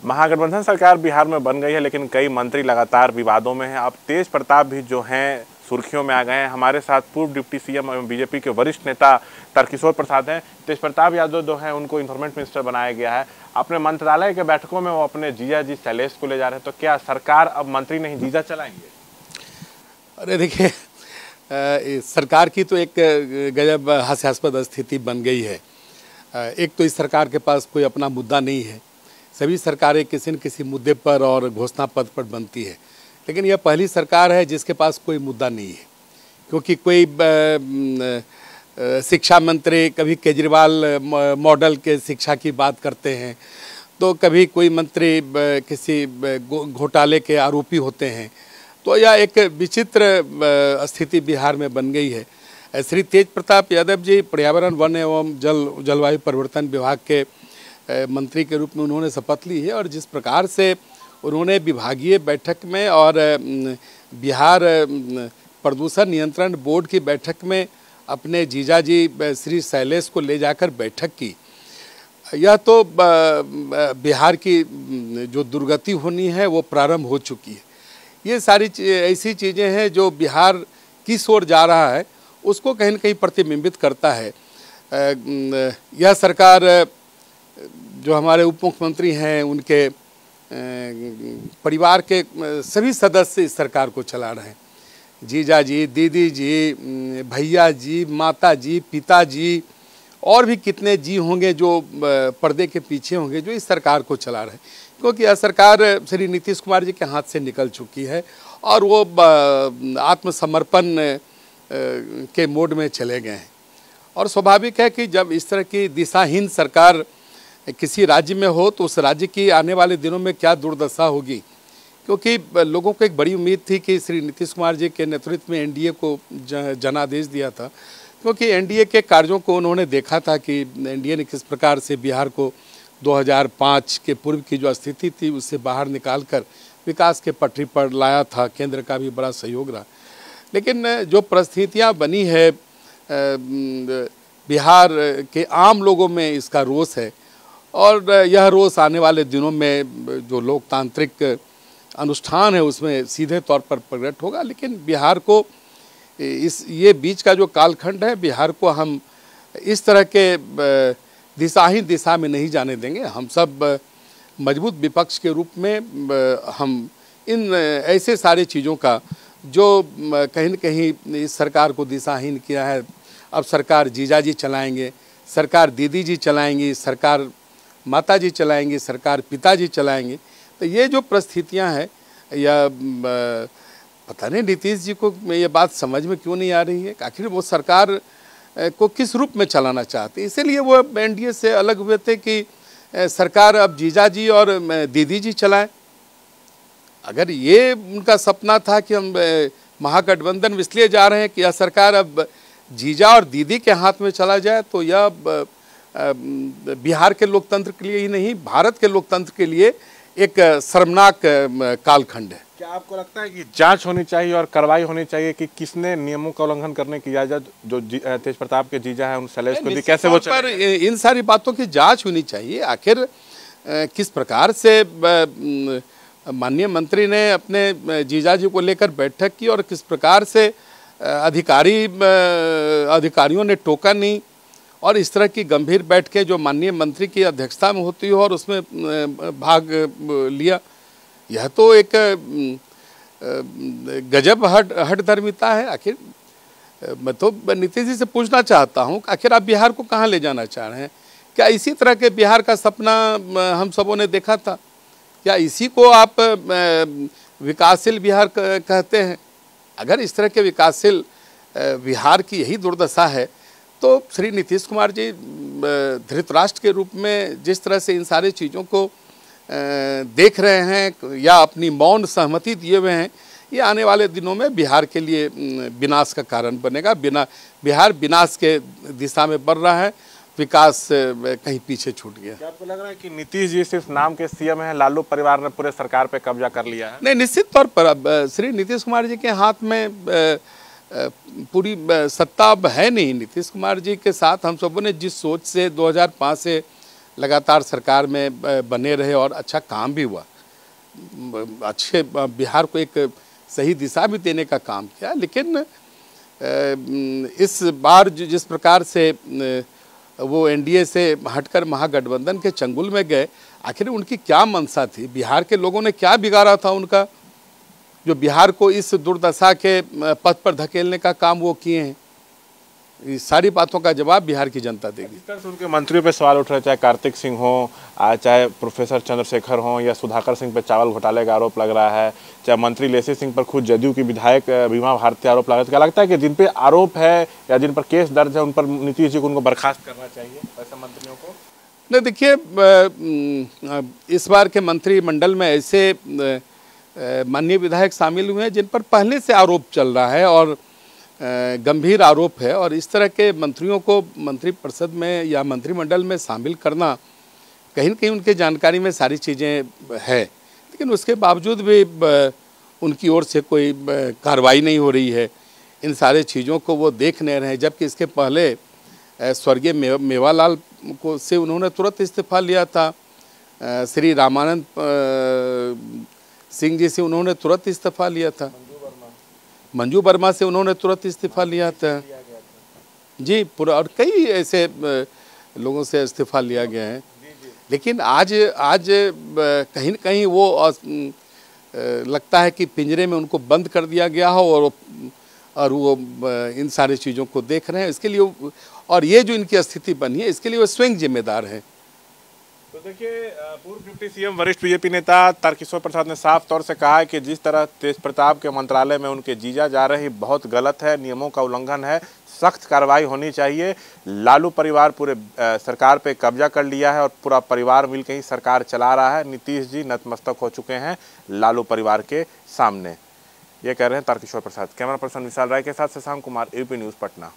महागठबंधन सरकार बिहार में बन गई है, लेकिन कई मंत्री लगातार विवादों में हैं। अब तेज प्रताप भी जो हैं सुर्खियों में आ गए हैं। हमारे साथ पूर्व डिप्टी सीएम एवं बीजेपी के वरिष्ठ नेता तारकिशोर प्रसाद हैं। तेज प्रताप यादव जो हैं उनको इन्फॉर्मेंट मिनिस्टर बनाया गया है। अपने मंत्रालय के बैठकों में वो अपने जीजा जी शैलेश को ले जा रहे हैं। तो क्या सरकार अब मंत्री नहीं जीजा चलाएंगे? अरे देखिए, सरकार की तो एक गजब हास्यास्पद स्थिति बन गई है। एक तो इस सरकार के पास कोई अपना मुद्दा नहीं है। सभी सरकारें किसी न किसी मुद्दे पर और घोषणा पत्र पर बनती है, लेकिन यह पहली सरकार है जिसके पास कोई मुद्दा नहीं है। क्योंकि कोई शिक्षा मंत्री कभी केजरीवाल मॉडल के शिक्षा की बात करते हैं, तो कभी कोई मंत्री किसी घोटाले के आरोपी होते हैं। तो यह एक विचित्र स्थिति बिहार में बन गई है। श्री तेज प्रताप यादव जी पर्यावरण, वन एवं जलवायु परिवर्तन विभाग के मंत्री के रूप में उन्होंने शपथ ली है, और जिस प्रकार से उन्होंने विभागीय बैठक में और बिहार प्रदूषण नियंत्रण बोर्ड की बैठक में अपने जीजाजी श्री शैलेश को ले जाकर बैठक की, यह तो बिहार की जो दुर्गति होनी है वो प्रारंभ हो चुकी है। ये सारी ऐसी चीज़ें हैं जो बिहार किस ओर जा रहा है उसको कहीं न कहीं प्रतिबिंबित करता है। यह सरकार, जो हमारे उप मुख्यमंत्री हैं, उनके परिवार के सभी सदस्य इस सरकार को चला रहे हैं। जीजा जी, दीदी जी, भैया जी, माता जी, पिताजी और भी कितने जी होंगे जो पर्दे के पीछे होंगे, जो इस सरकार को चला रहे हैं। क्योंकि यह सरकार श्री नीतीश कुमार जी के हाथ से निकल चुकी है और वो आत्मसमर्पण के मोड में चले गए हैं। और स्वाभाविक है कि जब इस तरह की दिशाहीन सरकार किसी राज्य में हो तो उस राज्य की आने वाले दिनों में क्या दुर्दशा होगी। क्योंकि लोगों को एक बड़ी उम्मीद थी कि श्री नीतीश कुमार जी के नेतृत्व में एनडीए को जनादेश दिया था, क्योंकि एनडीए के कार्यों को उन्होंने देखा था कि एनडीए ने किस प्रकार से बिहार को 2005 के पूर्व की जो स्थिति थी उससे बाहर निकालकर विकास के पटरी पर लाया था। केंद्र का भी बड़ा सहयोग रहा। लेकिन जो परिस्थितियाँ बनी है, बिहार के आम लोगों में इसका रोष है, और यह रोष आने वाले दिनों में जो लोकतांत्रिक अनुष्ठान है उसमें सीधे तौर पर प्रकट होगा। लेकिन बिहार को ये बीच का जो कालखंड है, बिहार को हम इस तरह के दिशाहीन दिशा में नहीं जाने देंगे। हम सब मजबूत विपक्ष के रूप में हम इन ऐसे सारे चीज़ों का जो कहीं न कहीं इस सरकार को दिशाहीन किया है, अब सरकार जीजाजी चलाएंगे, सरकार दीदी जी चलाएंगी, सरकार माता जी चलाएंगी, सरकार पिताजी चलाएंगे। तो ये जो परिस्थितियां हैं, या पता नहीं नीतीश जी को ये बात समझ में क्यों नहीं आ रही है। आखिर वो सरकार को किस रूप में चलाना चाहते, इसीलिए वो एनडीए से अलग हुए थे कि सरकार अब जीजा जी और दीदी जी चलाएं। अगर ये उनका सपना था कि हम महागठबंधन इसलिए जा रहे हैं कि यह सरकार अब जीजा और दीदी के हाथ में चला जाए, तो यह बिहार के लोकतंत्र के लिए ही नहीं, भारत के लोकतंत्र के लिए एक शर्मनाक कालखंड है। क्या आपको लगता है कि जांच होनी चाहिए और कार्रवाई होनी चाहिए कि किसने नियमों का उल्लंघन करने की इजाजत जो तेज प्रताप के जीजा है उन शैलेश को दी, कैसे वो पर इन सारी बातों की जांच होनी चाहिए। आखिर किस प्रकार से माननीय मंत्री ने अपने जीजा जी को लेकर बैठक की और किस प्रकार से अधिकारियों ने टोका नहीं, और इस तरह की गंभीर बैठकें जो माननीय मंत्री की अध्यक्षता में होती हो और उसमें भाग लिया, यह तो एक गजब हठधर्मिता है। आखिर मैं तो नीतीश जी से पूछना चाहता हूँ, आखिर आप बिहार को कहाँ ले जाना चाह रहे हैं? क्या इसी तरह के बिहार का सपना हम सबों ने देखा था? क्या इसी को आप विकासशील बिहार कहते हैं? अगर इस तरह के विकासशील बिहार की यही दुर्दशा है, तो श्री नीतीश कुमार जी धृतराष्ट्र के रूप में जिस तरह से इन सारी चीज़ों को देख रहे हैं या अपनी मौन सहमति दिए हुए हैं, ये आने वाले दिनों में बिहार के लिए विनाश का कारण बनेगा। बिहार विनाश के दिशा में बढ़ रहा है, विकास कहीं पीछे छूट गया। क्या आपको लग रहा है कि नीतीश जी सिर्फ नाम के सीएम हैं, लालू परिवार ने पूरे सरकार पे कब्जा कर लिया है? नहीं, निश्चित तौर पर अब श्री नीतीश कुमार जी के हाथ में पूरी सत्ता अब है नहीं। नीतीश कुमार जी के साथ हम सबों ने जिस सोच से 2005 से लगातार सरकार में बने रहे और अच्छा काम भी हुआ, अच्छे बिहार को एक सही दिशा भी देने का काम किया। लेकिन इस बार जिस प्रकार से वो एनडीए से हटकर महागठबंधन के चंगुल में गए, आखिर उनकी क्या मंशा थी? बिहार के लोगों ने क्या बिगाड़ा था उनका, जो बिहार को इस दुर्दशा के पथ पर धकेलने का काम वो किए हैं? इस सारी बातों का जवाब बिहार की जनता देगी। जिस तरह से उनके मंत्रियों पे सवाल उठ रहे, चाहे कार्तिक सिंह हो, चाहे प्रोफेसर चंद्रशेखर हो, या सुधाकर सिंह पे चावल घोटाले का आरोप लग रहा है, चाहे मंत्री लेसी सिंह पर खुद जदयू की विधायक बीमा भारती आरोप लगा रहे, तो क्या लगता है कि जिन पे आरोप है या जिन पर केस दर्ज है उन पर नीतीश जी को उनको बर्खास्त करना चाहिए ऐसे मंत्रियों को? नहीं, देखिए, इस बार के मंत्रिमंडल में ऐसे माननीय विधायक शामिल हुए हैं जिन पर पहले से आरोप चल रहा है और गंभीर आरोप है, और इस तरह के मंत्रियों को मंत्रिपरिषद में या मंत्रिमंडल में शामिल करना, कहीं न कहीं उनके जानकारी में सारी चीज़ें है, लेकिन उसके बावजूद भी उनकी ओर से कोई कार्रवाई नहीं हो रही है। इन सारे चीज़ों को वो देख नहीं रहे हैं, जबकि इसके पहले स्वर्गीय मेवालाल को से उन्होंने तुरंत इस्तीफा लिया था, श्री रामानंद सिंह जी से उन्होंने तुरंत इस्तीफा लिया था, मंजू वर्मा से उन्होंने तुरंत इस्तीफा लिया था जी, पूरा, और कई ऐसे लोगों से इस्तीफा लिया गया है। लेकिन आज कहीं न कहीं वो लगता है कि पिंजरे में उनको बंद कर दिया गया हो और वो इन सारी चीज़ों को देख रहे हैं। इसके लिए, और ये जो इनकी स्थिति बनी है, इसके लिए वो स्वयं जिम्मेदार है। तो देखिए, पूर्व डिप्टी सीएम वरिष्ठ बीजेपी नेता तारकिशोर प्रसाद ने साफ तौर से कहा है कि जिस तरह तेज प्रताप के मंत्रालय में उनके जीजा जा रही बहुत गलत है, नियमों का उल्लंघन है, सख्त कार्रवाई होनी चाहिए। लालू परिवार पूरे सरकार पे कब्जा कर लिया है और पूरा परिवार मिलकर ही सरकार चला रहा है। नीतीश जी नतमस्तक हो चुके हैं लालू परिवार के सामने, ये कह रहे हैं तारकिशोर प्रसाद। कैमरा पर्सन विशाल राय के साथ शशांक कुमार, एबीपी न्यूज़ पटना।